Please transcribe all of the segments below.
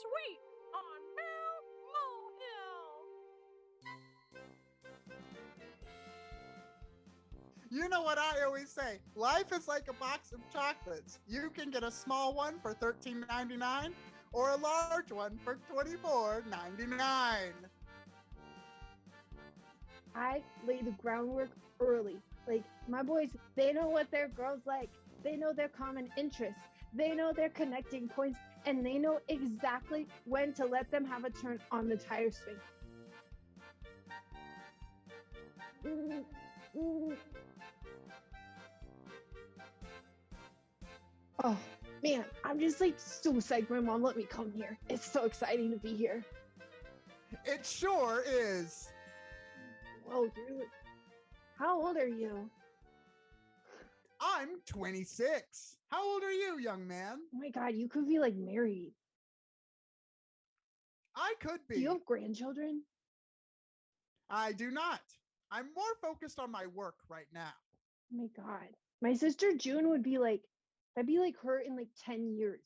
sweet on Mount Molehill. You know what I always say, life is like a box of chocolates. You can get a small one for $13.99 or a large one for $24.99. I lay the groundwork early. Like, my boys, they know what their girls like. They know their common interests. They know their connecting points, and they know exactly when to let them have a turn on the tire swing. Oh, man, I'm just like so psyched my mom let me come here. It's so exciting to be here. It sure is. Whoa, how old are you? I'm 26. How old are you, young man? Oh my God, you could be like married. I could be. Do you have grandchildren? I do not. I'm more focused on my work right now. Oh my God. My sister June would be like, that'd be like her in like 10 years.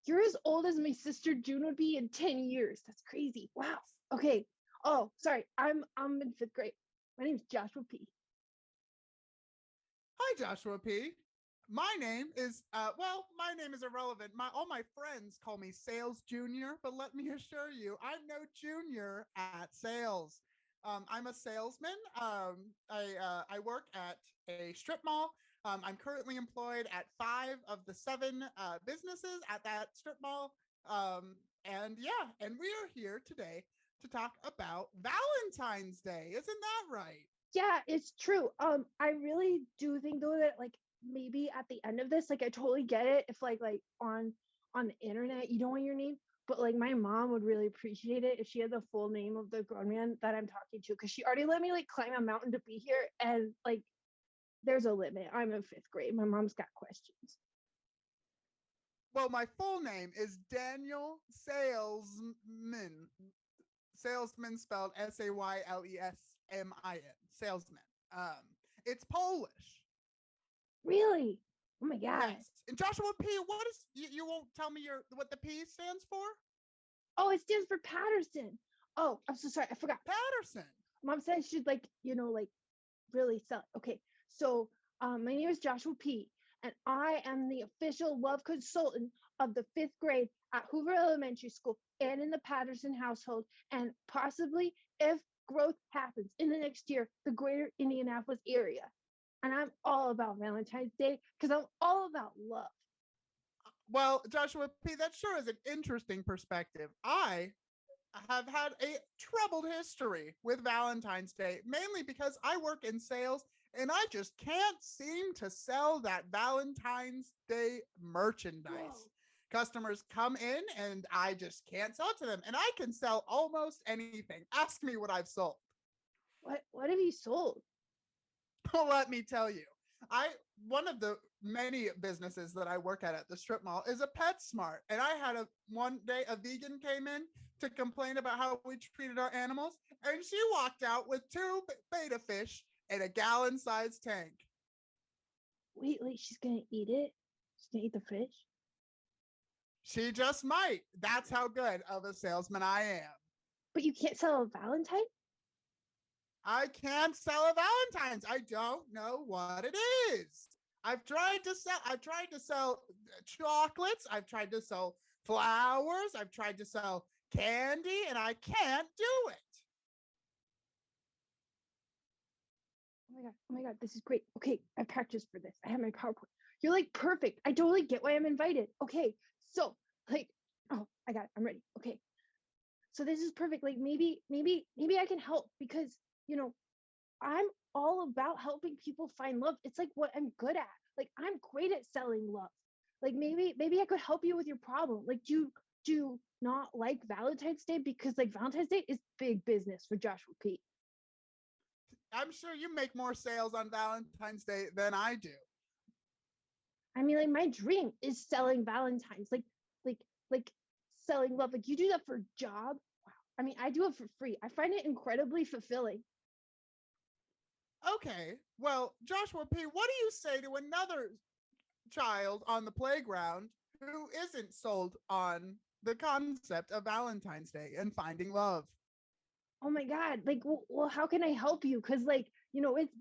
You're as old as my sister June would be in 10 years. That's crazy. Wow. Okay. Oh, sorry. I'm in 5th grade. My name's Joshua P. Hi, Joshua P. My name is, my name is irrelevant. All my friends call me Sayles Junior, but let me assure you, I'm no junior at sales. I'm a salesman. I work at a strip mall. I'm currently employed at 5 of the 7 businesses at that strip mall. And we are here today to talk about Valentine's Day. Isn't that right? Yeah, it's true. I really do think though that like maybe at the end of this, like I totally get it if like on the internet you don't want your name, but like my mom would really appreciate it if she had the full name of the grown man that I'm talking to, because she already let me like climb a mountain to be here, and like there's a limit. I'm in 5th grade. My mom's got questions. Well, my full name is Daniel Salesman. Salesman spelled Saylesmin. Salesman. It's Polish. Really? Oh my God. Yes. And Joshua P, what is you won't tell me what the P stands for? Oh, it stands for Patterson. Oh, I'm so sorry. I forgot. Patterson. Mom said I should like really sell it. Okay. So my name is Joshua P, and I am the official love consultant of the 5th grade at Hoover Elementary School and in the Patterson household, and possibly, if growth happens in the next year, the greater Indianapolis area. And I'm all about Valentine's Day because I'm all about love. Well, Joshua P, that sure is an interesting perspective. I have had a troubled history with Valentine's Day, mainly because I work in sales and I just can't seem to sell that Valentine's Day merchandise. Whoa. Customers come in and I just can't sell it to them. And I can sell almost anything. Ask me what I've sold. What have you sold? Well, let me tell you. One of the many businesses that I work at the strip mall is a PetSmart. And I had one day a vegan came in to complain about how we treated our animals. And she walked out with 2 beta fish and a gallon-sized tank. Wait, she's gonna eat it? She's gonna eat the fish? She just might. That's how good of a salesman I am. But you can't sell a Valentine? I can't sell a Valentine's. I don't know what it is. I've tried to sell chocolates. I've tried to sell flowers. I've tried to sell candy, and I can't do it. Oh my God, this is great. Okay, I practiced for this. I have my PowerPoint. You're like perfect. I totally get why I'm invited. Okay, so oh, I got it. I'm ready. Okay. So this is perfect. Like maybe I can help because, I'm all about helping people find love. It's like what I'm good at. Like I'm great at selling love. Like maybe I could help you with your problem. Like do you not like Valentine's Day? Because like Valentine's Day is big business for Joshua P. I'm sure you make more sales on Valentine's Day than I do. I mean, like my dream is selling Valentine's, like selling love. Like you do that for a job. Wow. I mean, I do it for free. I find it incredibly fulfilling. Okay, well, Joshua P, what do you say to another child on the playground who isn't sold on the concept of Valentine's Day and finding love. Oh my God. Like, well, how can I help you? Because, like, it's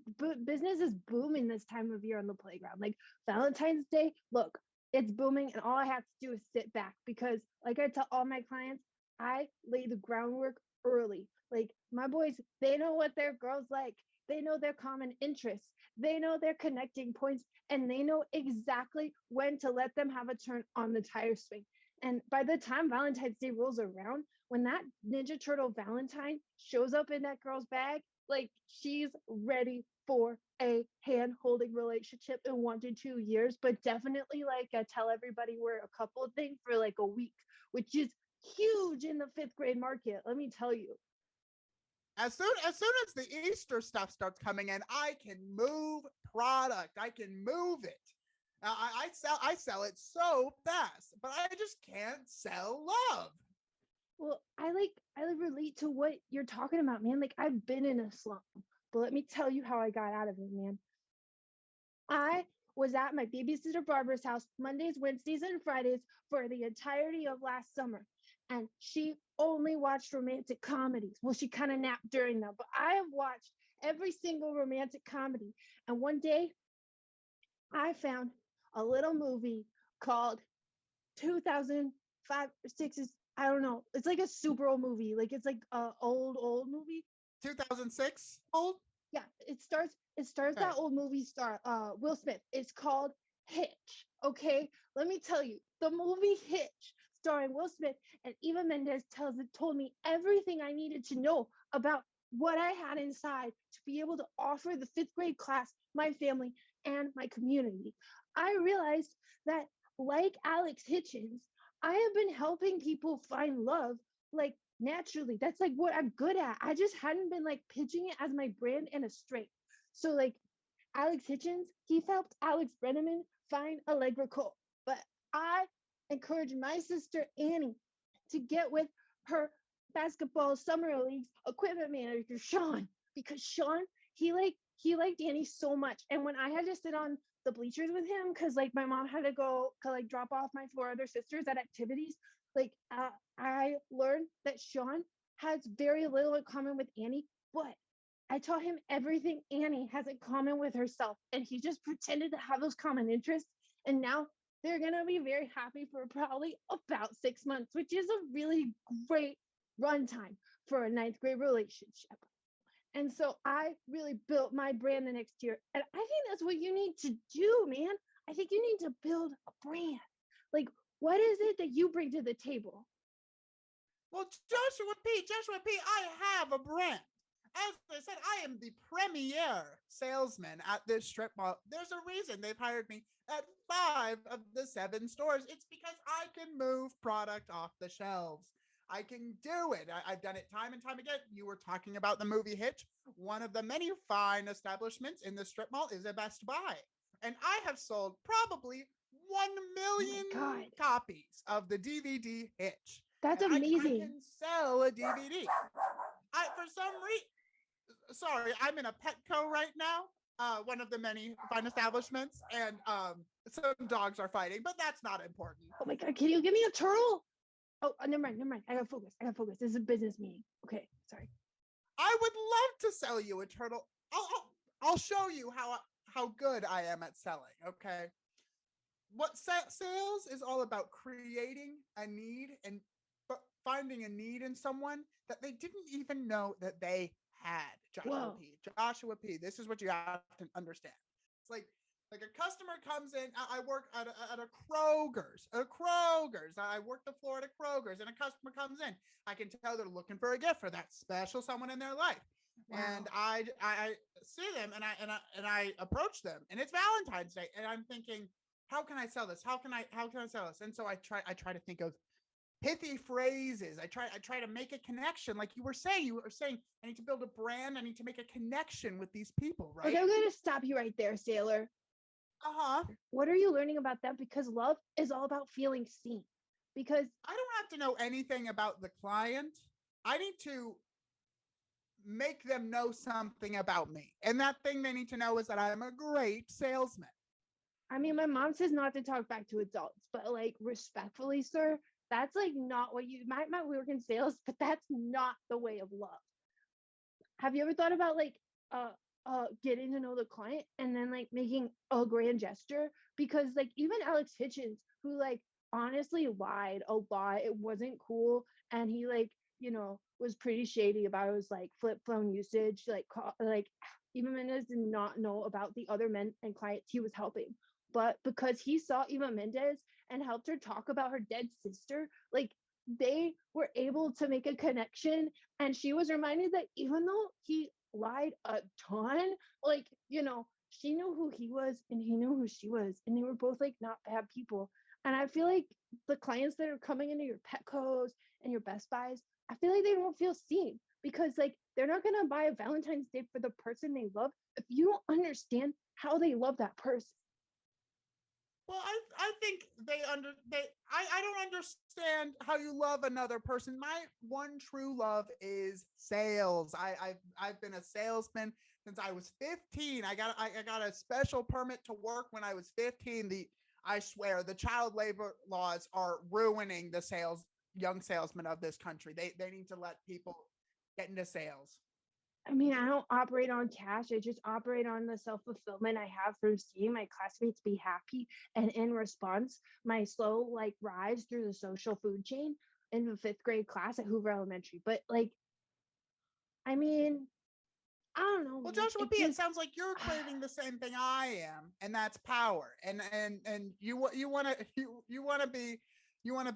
business is booming this time of year on the playground. Like, Valentine's Day, look, it's booming. And all I have to do is sit back because, like I tell all my clients, I lay the groundwork early. Like, my boys, they know what their girls like, they know their common interests, they know their connecting points, and they know exactly when to let them have a turn on the tire swing. And by the time Valentine's Day rolls around, when that Ninja Turtle Valentine shows up in that girl's bag, like she's ready for a hand holding relationship in 1 to 2 years, but definitely like tell everybody we're a couple thing for like a week, which is huge in the fifth grade market. Let me tell you. As soon as the Easter stuff starts coming in, I can move product. I can move it. I sell it so fast, but I just can't sell love. Well, I relate to what you're talking about, man. Like I've been in a slump, but let me tell you how I got out of it, man. I was at my babysitter Barbara's house Mondays, Wednesdays, and Fridays for the entirety of last summer. And she only watched romantic comedies. Well, she kind of napped during them, but I have watched every single romantic comedy. And one day I found a little movie called 2005 or 6 is I don't know. It's like a super old movie. Like it's like a old movie. 2006 old? Yeah, it stars Okay. that old movie star Will Smith. It's called Hitch. Okay, let me tell you, the movie Hitch, starring Will Smith and Eva Mendes, told me everything I needed to know about what I had inside to be able to offer the fifth grade class, my family, and my community. I realized that, like Alex Hitchens, I have been helping people find love like naturally. That's like what I'm good at. I just hadn't been like pitching it as my brand and a strength. So like Alex Hitchens, he helped Alex Brenneman find Allegra Cole. But I encourage my sister Annie to get with her basketball summer league's equipment manager Sean, because Sean, he liked Annie so much. And when I had to sit on the bleachers with him, because like my mom had to go to like drop off my four other sisters at activities, like I learned that Sean has very little in common with Annie, but I taught him everything Annie has in common with herself. And he just pretended to have those common interests. And now they're going to be very happy for probably about 6 months, which is a really great runtime for a ninth grade relationship. And so I really built my brand the next year. And I think that's what you need to do, man. I think you need to build a brand. Like, what is it that you bring to the table? Well, Joshua P, I have a brand. As I said, I am the premier salesman at this strip mall. There's a reason they've hired me at 5 of the 7 stores. It's because I can move product off the shelves. I can do it. I've done it time and time again. You were talking about the movie Hitch. One of the many fine establishments in the strip mall is a Best Buy. And I have sold probably 1 million copies of the DVD Hitch. That's and amazing. I can sell a DVD. For some reason, sorry, I'm in a Petco right now, one of the many fine establishments, and some dogs are fighting, but that's not important. Oh my God, can you give me a turtle? Oh, never mind. I gotta focus. This is a business meeting. Okay, sorry. I would love to sell you a turtle. I'll show you how good I am at selling. Okay. What sales is all about: creating a need and finding a need in someone that they didn't even know that they had. Joshua P. This is what you have to understand. It's like a customer comes in. I work at a Kroger's. I work the floor at a Kroger's, and a customer comes in. I can tell they're looking for a gift for that special someone in their life. Wow. And I see them and I approach them, and it's Valentine's Day, and I'm thinking, how can I sell this? How can I sell this? And so I try to think of pithy phrases. I try to make a connection. Like you were saying, I need to build a brand. I need to make a connection with these people, right? Okay, I'm going to stop you right there, Sailor. Uh-huh. What are you learning about them? Because love is all about feeling seen. Because I don't have to know anything about the client. I need to make them know something about me. And that thing they need to know is that I am a great salesman. I mean, my mom says not to talk back to adults, but like respectfully, sir, that's like not what you might work in sales, but that's not the way of love. Have you ever thought about like uh getting to know the client and then like making a grand gesture? Because like even Alex Hitchens, who like honestly lied a lot, it wasn't cool, and he like, was pretty shady about his like flip phone usage, like Eva Mendes did not know about the other men and clients he was helping. But because he saw Eva Mendes and helped her talk about her dead sister, like they were able to make a connection. And she was reminded that even though he lied a ton, like, she knew who he was and he knew who she was. And they were both like not bad people. And I feel like the clients that are coming into your Petcos and your Best Buys, I feel like they don't feel seen because like they're not gonna buy a Valentine's Day for the person they love if you don't understand how they love that person. Well, I think I don't understand how you love another person. My one true love is sales. I've been a salesman since I was 15. I got a special permit to work when I was 15. I swear the child labor laws are ruining the young salesmen of this country. They need to let people get into sales. I mean, I don't operate on cash. I just operate on the self-fulfillment I have from seeing my classmates be happy. And in response, my slow like rise through the social food chain in the 5th grade class at Hoover Elementary. But like, I mean, I don't know. Well, Man. Joshua P, it sounds like you're craving the same thing I am, and that's power. And you want to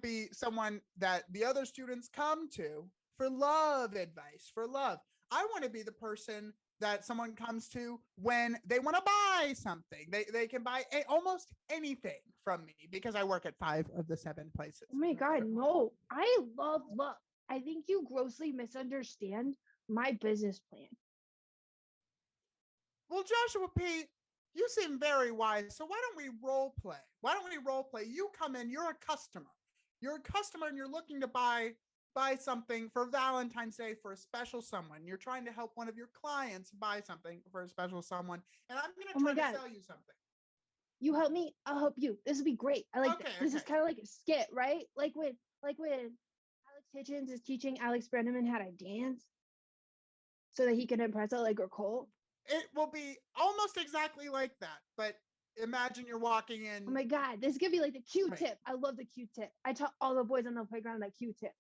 be someone that the other students come to for love advice, for love. I want to be the person that someone comes to when they want to buy something. They can buy almost anything from me because I work at 5 of the 7 places. Oh my God, no. I love love. I think you grossly misunderstand my business plan. Well, Joshua P, you seem very wise. So why don't we role play? Why don't we role play? You come in, you're a customer. You're a customer and you're looking to buy something for Valentine's Day for a special someone. You're trying to help one of your clients buy something for a special someone. And I'm going to try to sell you something. You help me, I'll help you. This would be great. I like this. Is kind of like a skit, right? Like when Alex Hitchens is teaching Alex Brenneman how to dance so that he can impress Allegra Cole. It will be almost exactly like that, but imagine you're walking in. Oh my God, this could be like the Q-tip. Right. I love the Q-tip. I taught all the boys on the playground that Q-tip.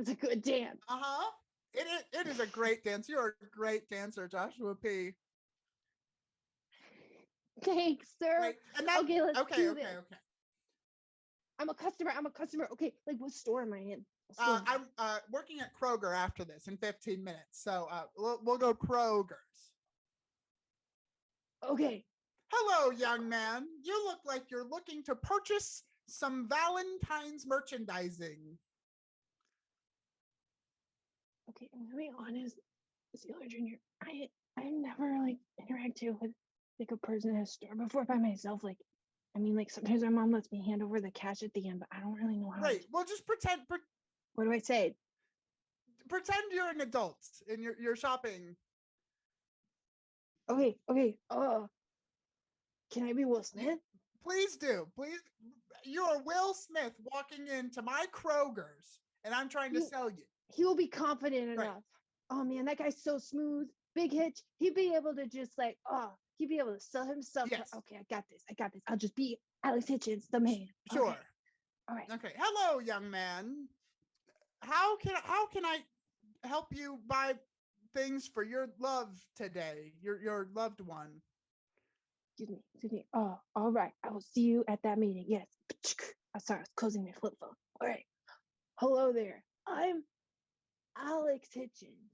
It's a good dance. Uh-huh. It is a great dance. You're a great dancer, Joshua P. Thanks, sir. Wait, okay, let's do this. Okay. I'm a customer. Okay, like what store am I in? I'm working at Kroger after this in 15 minutes. So we'll go Kroger's. Okay. Hello, young man. You look like you're looking to purchase some Valentine's merchandising. Okay, I'm gonna be honest, Sayles Junior. I never like interacted with like a person at a store before by myself. Like, I mean, like sometimes my mom lets me hand over the cash at the end, but I don't really know how. Right. Well, just pretend. What do I say? Pretend you're an adult and you're shopping. Okay. Can I be Will Smith? Please do. Please. You're Will Smith walking into my Kroger's and I'm trying to sell you. He will be confident enough. Oh man, that guy's so smooth. Big Hitch. He'd be able to just like, he'd be able to sell himself. Yes. Okay, I got this. I'll just be Alex Hitchens, the man. Sure. Okay. All right. Okay. Hello, young man. How can I help you buy things for your love today? Your loved one. Excuse me. Oh, all right. I will see you at that meeting. Yes. I'm sorry, I was closing my flip phone. All right. Hello there. I'm Alex Hitchens,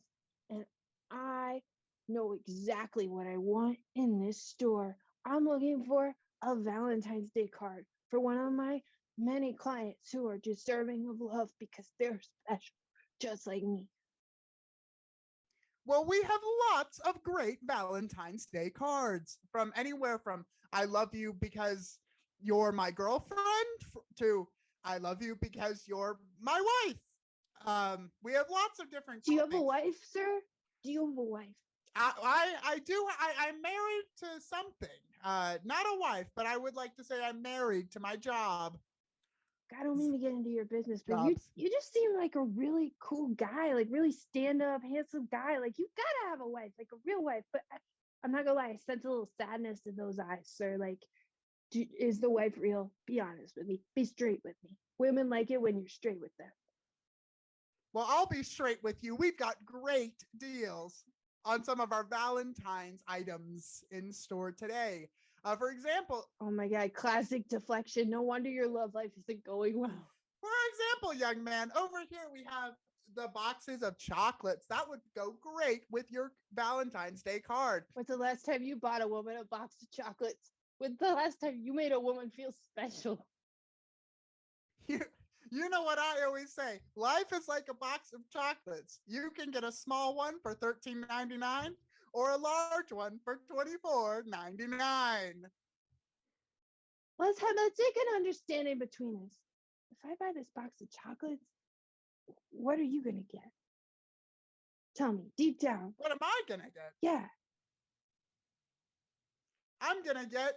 and I know exactly what I want in this store. I'm looking for a Valentine's Day card for one of my many clients who are deserving of love because they're special, just like me. Well, we have lots of great Valentine's Day cards from anywhere from I love you because you're my girlfriend to I love you because you're my wife. We have lots of different. Do you have a wife, sir? Do you have a wife? I do. I'm married to something. Not a wife, but I would like to say I'm married to my job. I don't mean to get into your business, but you Jobs. you just seem like a really cool guy, like really stand up, handsome guy. Like you gotta have a wife, like a real wife. But I'm not gonna lie, I sense a little sadness in those eyes, sir. Like, is the wife real? Be honest with me. Be straight with me. Women like it when you're straight with them. Well, I'll be straight with you. We've got great deals on some of our Valentine's items in store today. For example, Oh my god, classic deflection. No wonder your love life isn't going well. young man, over here we have the boxes of chocolates. That would go great with your Valentine's Day card. When's the last time you bought a woman a box of chocolates? When's the last time you made a woman feel special? You know what I always say, life is like a box of chocolates. You can get a small one for $13.99 or a large one for $24.99. Let's take an understanding between us. If I buy this box of chocolates, what are you gonna get? Tell me, deep down. What am I gonna get? Yeah. I'm gonna get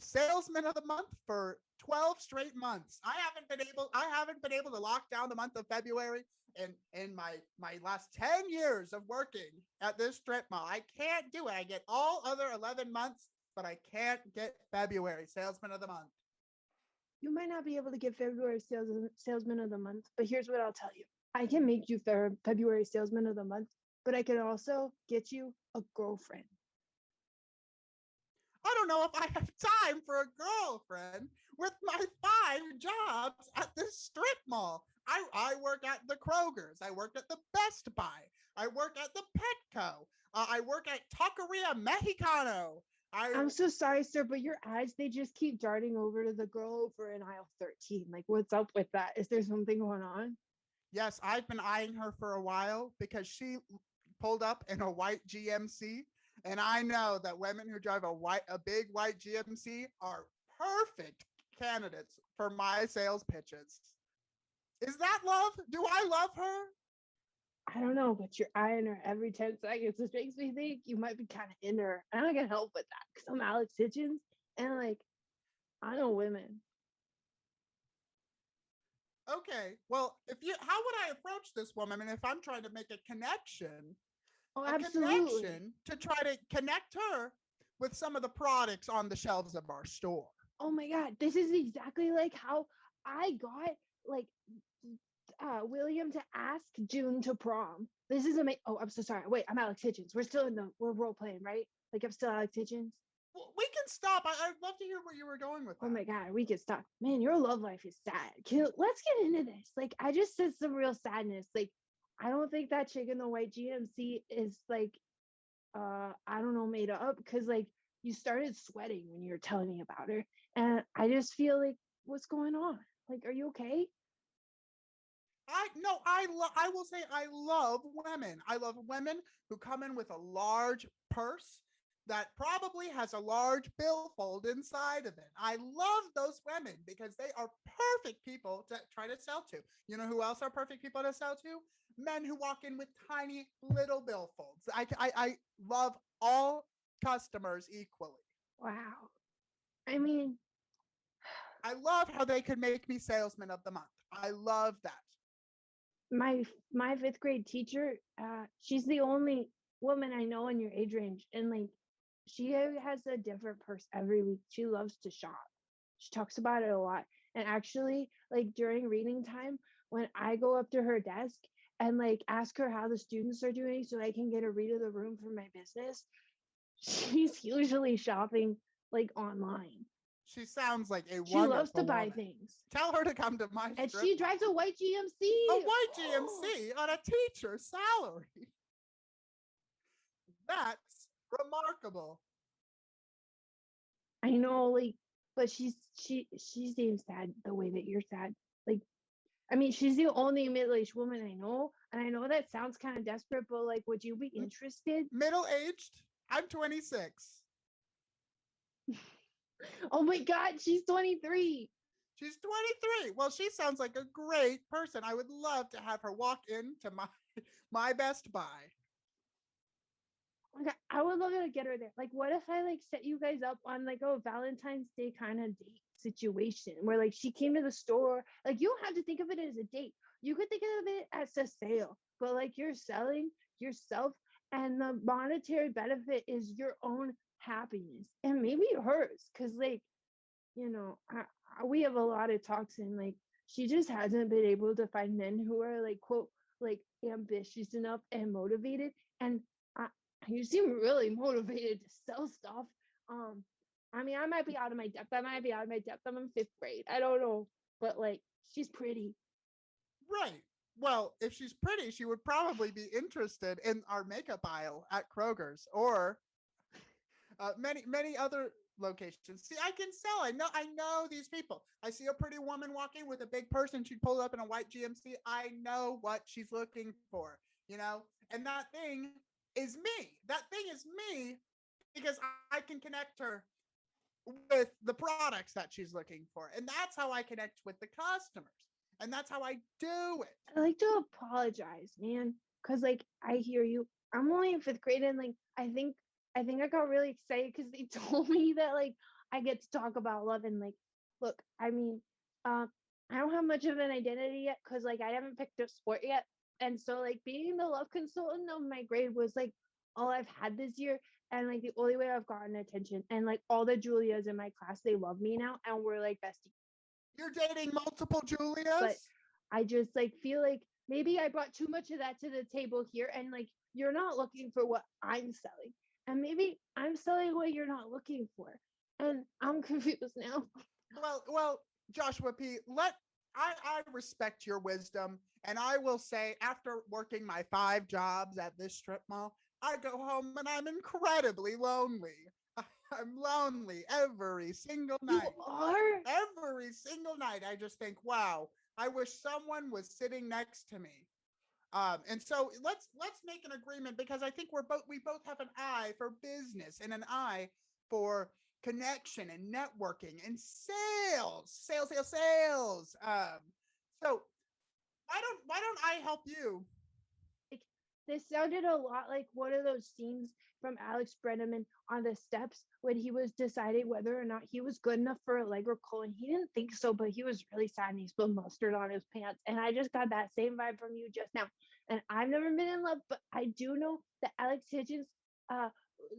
Salesman of the Month for 12 straight months. I haven't been able to lock down the month of February in my last 10 years of working at this strip mall. I can't do it. I get all other 11 months, but I can't get February Salesman of the Month. You might not be able to get February salesman of the month, but here's what I'll tell you. I can make you February salesman of the month, but I can also get you a girlfriend. I don't know if I have time for a girlfriend with my 5 jobs at this strip mall. I work at the Kroger's. I work at the Best Buy. I work at the Petco. I work at Taqueria Mexicano. I'm so sorry, sir, but your eyes, they just keep darting over to the girl over in aisle 13. Like, what's up with that? Is there something going on? Yes, I've been eyeing her for a while because she pulled up in a white GMC. And I know that women who drive a big white GMC are perfect candidates for my sales pitches. Is that love? Do I love her? I don't know, but you're eyeing her every 10 seconds, which makes me think you might be kind of in her. I'm not gonna help with that because I'm Alex Hitchens and like I know women. Okay, well, how would I approach this woman? I mean, if I'm trying to make a connection, Oh, a absolutely. connection to try to connect her with some of the products on the shelves of our store. Oh my god, this is exactly like how I got like William to ask June to prom. This is amazing. Oh, I'm so sorry. Wait, I'm Alex Hitchens. We're role playing, right? Like I'm still Alex Hitchens. Well, we can stop. I'd love to hear where you were going with that. Oh my god, we could stop. Man, your love life is sad. Let's get into this. Like I just said some real sadness. Like I don't think that chick in the white GMC is like I don't know, made up because like you started sweating when you were telling me about her. And I just feel like what's going on? Like, are you okay? I will say I love women. I love women who come in with a large purse that probably has a large billfold inside of it. I love those women because they are perfect people to try to sell to. You know who else are perfect people to sell to? Men who walk in with tiny little billfolds. I love all customers equally. Wow. I mean, I love how they could make me salesman of the month. I love that. my fifth grade teacher, she's the only woman I know in your age range, and like she has a different purse every week. She loves to shop. She talks about it a lot. And actually, like during reading time, when I go up to her desk and like ask her how the students are doing so I can get a read of the room for my business, she's usually shopping like online. She sounds like a She wonderful loves to buy woman. things. Tell her to come to my And strip she mall. drives a white GMC. A white Oh, GMC on a teacher's salary. That's remarkable. I know, like, but she seems sad the way that you're sad. Like, I mean, she's the only middle-aged woman I know, and I know that sounds kind of desperate, but like, would you be interested? Middle-aged? I'm 26. Oh my God, she's 23. She's 23. Well, she sounds like a great person. I would love to have her walk into my Best Buy. Oh my God, I would love to get her there. Like, what if I like set you guys up on like a Valentine's Day kind of date? situation where like she came to the store. Like you don't have to think of it as a date. You could think of it as a sale, but like you're selling yourself, and the monetary benefit is your own happiness and maybe hers. Cause like, we have a lot of talks, and like she just hasn't been able to find men who are like quote like ambitious enough and motivated. And I, you seem really motivated to sell stuff. I mean, I might be out of my depth. I'm in fifth grade. I don't know, but like she's pretty. Right. Well, if she's pretty, she would probably be interested in our makeup aisle at Kroger's or many other locations. See, I can sell. I know these people. I see a pretty woman walking with a big purse and she pulled up in a white GMC. I know what she's looking for, and that thing is me. That thing is me because I can connect her with the products that she's looking for. And that's how I connect with the customers. And that's how I do it. I like to apologize, man, because like I hear you. I'm only in fifth grade, and like I think I got really excited because they told me that like I get to talk about love. And like, look, I mean, I don't have much of an identity yet because like I haven't picked a sport yet, and so like being the love consultant of my grade was like all I've had this year, and like the only way I've gotten attention. And like all the Julias in my class, they love me now, and we're like besties. You're dating multiple Julias? But I just like feel like maybe I brought too much of that to the table here, and like you're not looking for what I'm selling, and maybe I'm selling what you're not looking for, and I'm confused now. Well, Joshua P, I respect your wisdom, and I will say after working my 5 jobs at this strip mall, I go home and I'm incredibly lonely. I'm lonely every single night. You are? Every single night. I just think, wow, I wish someone was sitting next to me. And so let's make an agreement, because I think we both have an eye for business and an eye for connection and networking and sales. So why don't I help you? Like this sounded a lot like one of those scenes from Alex Brenneman on the steps when he was deciding whether or not he was good enough for Allegra Cole, and he didn't think so, but he was really sad and he spilled mustard on his pants. And I just got that same vibe from you just now. And I've never been in love, but I do know that Alex Hitchens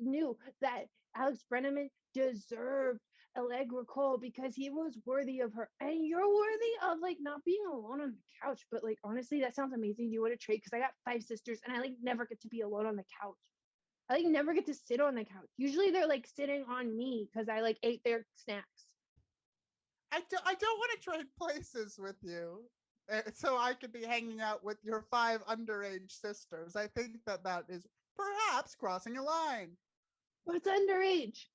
knew that Alex Brenneman deserved Allegra Cole because he was worthy of her. And you're worthy of like not being alone on the couch. But like honestly, that sounds amazing. Do you want to trade? Because I got 5 sisters and I like never get to be alone on the couch. I like never get to sit on the couch. Usually they're like sitting on me because I like ate their snacks. I don't want to trade places with you, so I could be hanging out with your 5 underage sisters. I think that is perhaps crossing a line. What's underage?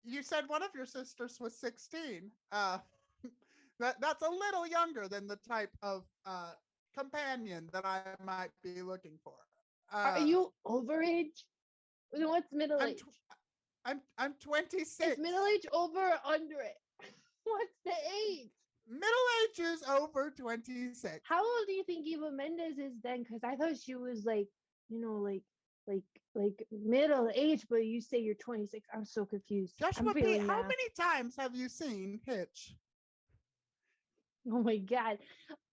You said one of your sisters was 16. That's a little younger than the type of companion that I might be looking for. Are you overage? What's middle age? I'm 26. Is middle age over or under it? What's the age? Middle age is over 26. How old do you think Eva Mendes is then? Because I thought she was like, like middle age, but you say you're 26. I'm so confused. Joshua P, how many times have you seen Hitch? Oh my God.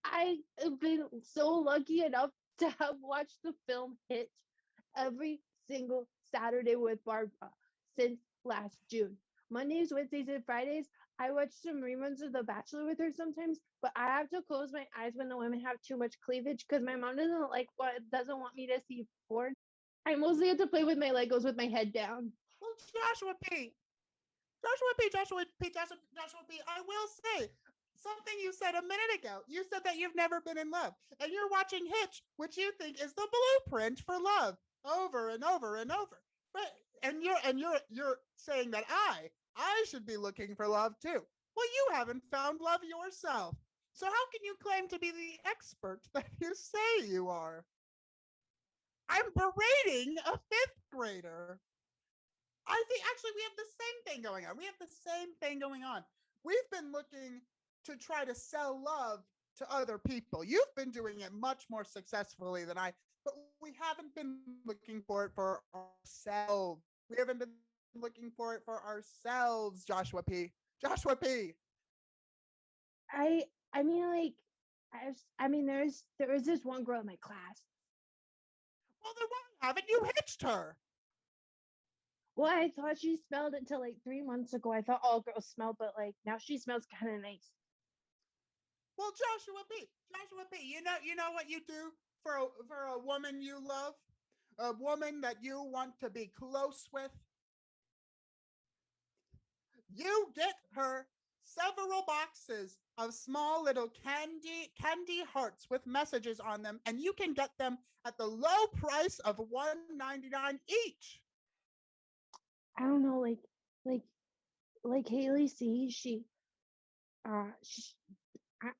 I have been so lucky enough to have watched the film Hitch every single Saturday with Barbara since last June. Mondays, Wednesdays, and Fridays, I watch some reruns of The Bachelor with her sometimes, but I have to close my eyes when the women have too much cleavage because my mom doesn't want me to see porn. I mostly have to play with my Legos with my head down. Well, Joshua P, I will say something you said a minute ago. You said that you've never been in love, and you're watching Hitch, which you think is the blueprint for love, over and over and over. But and you're saying that I should be looking for love too. Well, you haven't found love yourself. So how can you claim to be the expert that you say you are? I'm berating a 5th grader. I think actually we have the same thing going on. We've been looking to try to sell love to other people. You've been doing it much more successfully than I, but we haven't been looking for it for ourselves. We haven't been looking for it for ourselves, Joshua P. I mean, like, I mean, there was this one girl in my class. Well, then why haven't you hitched her? Well, I thought she smelled until like 3 months ago. I thought all girls smell, but like now she smells kind of nice. Well, Joshua P, you know what you do for a woman you love, a woman that you want to be close with. You get her several boxes of small little candy hearts with messages on them, and you can get them at the low price of $1.99 each. I don't know, like like Haley C. She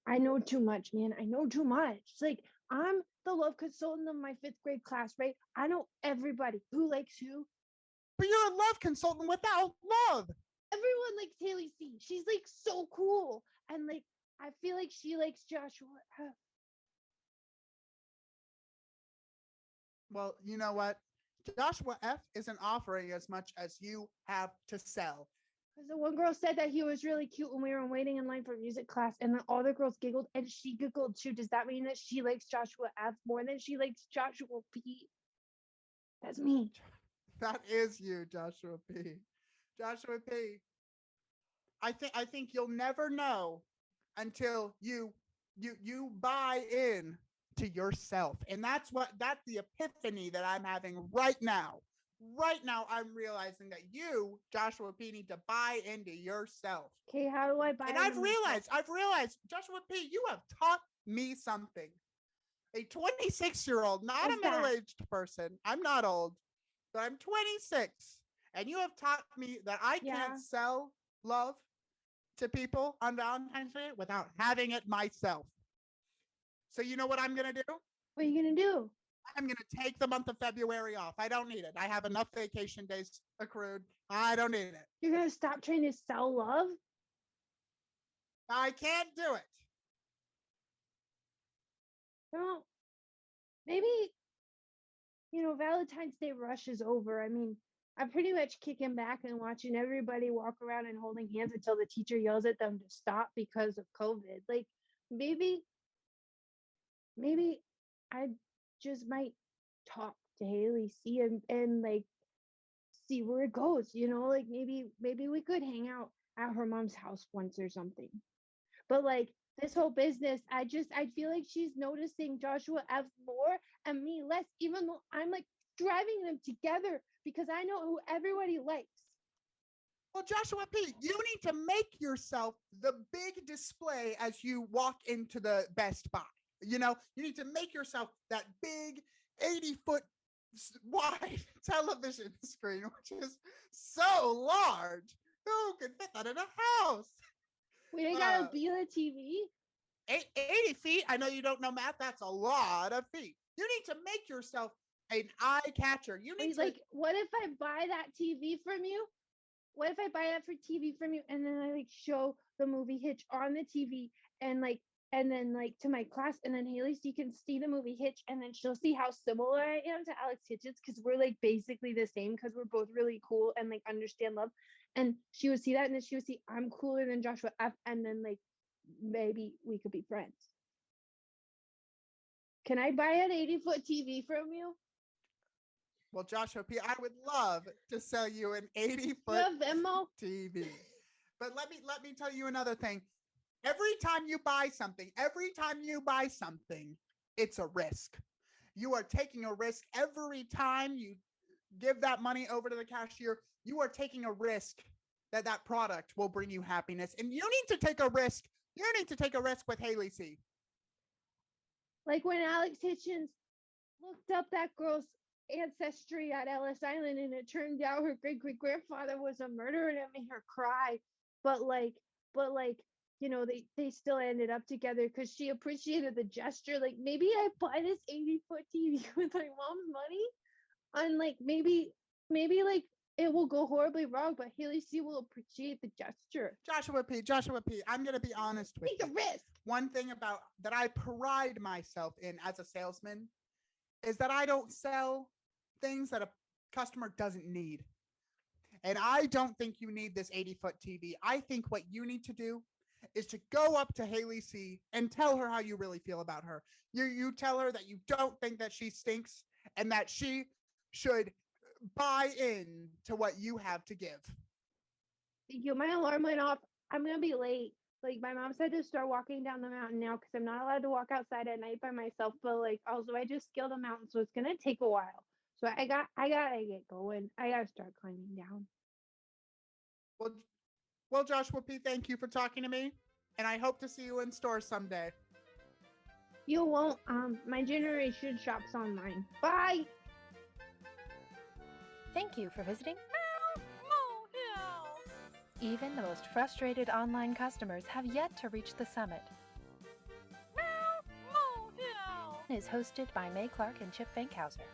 I know too much, man. I know too much. It's like I'm the love consultant of my 5th grade class, right? I know everybody who likes who. But you're a love consultant without love. Everyone likes Haley C. She's like so cool, and like I feel like she likes Joshua. Well, you know what? Joshua F isn't offering as much as you have to sell. Because the one girl said that he was really cute when we were waiting in line for music class, and then all the girls giggled, and she giggled too. Does that mean that she likes Joshua F more than she likes Joshua P? That's me. That is you, Joshua P. Joshua P. I think you'll never know until you buy in to yourself. And that's the epiphany that I'm having right now. Right now, I'm realizing that you, Joshua P, need to buy into yourself. Okay, how do I buy? And I've realized, Joshua P, you have taught me something. A 26-year-old, not What's a middle-aged person. I'm not old, but I'm 26. And you have taught me that I can't sell love to people on Valentine's Day without having it myself. So you know what I'm going to do? What are you going to do? I'm going to take the month of February off. I don't need it. I have enough vacation days accrued. I don't need it. You're going to stop trying to sell love? I can't do it. Well, maybe, Valentine's Day rush is over. I mean, I'm pretty much kicking back and watching everybody walk around and holding hands until the teacher yells at them to stop because of COVID. Like, maybe I just might talk to Haley, see and like see where it goes, like maybe we could hang out at her mom's house once or something. But like this whole business, I feel like she's noticing Joshua F more and me less, even though I'm like driving them together because I know who everybody likes. Well, Joshua P, you need to make yourself the big display as you walk into the Best Buy. You need to make yourself that big 80-foot wide television screen, which is so large. Who could fit that in a house? Wait, I gotta be on TV? 80 feet? I know you don't know math. That's a lot of feet. You need to make yourself an eye catcher. You need like, what if I buy that TV from you? What if I buy that for TV from you and then I like show the movie Hitch on the TV and then to my class, and then Haley C can see the movie Hitch and then she'll see how similar I am to Alex Hitchens because we're like basically the same because we're both really cool and like understand love. And she would see that and then she would see I'm cooler than Joshua F, and then like maybe we could be friends. Can I buy an 80-foot TV from you? Well, Joshua P, I would love to sell you an 80-foot TV. But let me tell you another thing. Every time you buy something, it's a risk. You are taking a risk every time you give that money over to the cashier. You are taking a risk that product will bring you happiness. And you need to take a risk. You need to take a risk with Haley C. Like when Alex Hitchens looked up that girl's ancestry at Ellis Island and it turned out her great-great-grandfather was a murderer and it made her cry. But they still ended up together because she appreciated the gesture. Like maybe I buy this 80-foot TV with my mom's money and like maybe like it will go horribly wrong, but Haley C will appreciate the gesture. Joshua P, I'm going to be honest with you. Take a risk. One thing about that I pride myself in as a salesman is that I don't sell things that a customer doesn't need. And I don't think you need this 80-foot TV. I think what you need to do is to go up to Haley C and tell her how you really feel about her. You tell her that you don't think that she stinks and that she should buy in to what you have to give. Thank you. My alarm went off. I'm gonna be late. Like my mom said to start walking down the mountain now because I'm not allowed to walk outside at night by myself. But like also I just scaled a mountain, so it's gonna take a while. So I gotta get going. I gotta start climbing down. Well, Joshua P, thank you for talking to me, and I hope to see you in stores someday. You won't. My generation shops online. Bye. Thank you for visiting. Mount Molehill. Even the most frustrated online customers have yet to reach the summit. Mount Molehill. Is hosted by Mae Clark and Chip Fankhauser.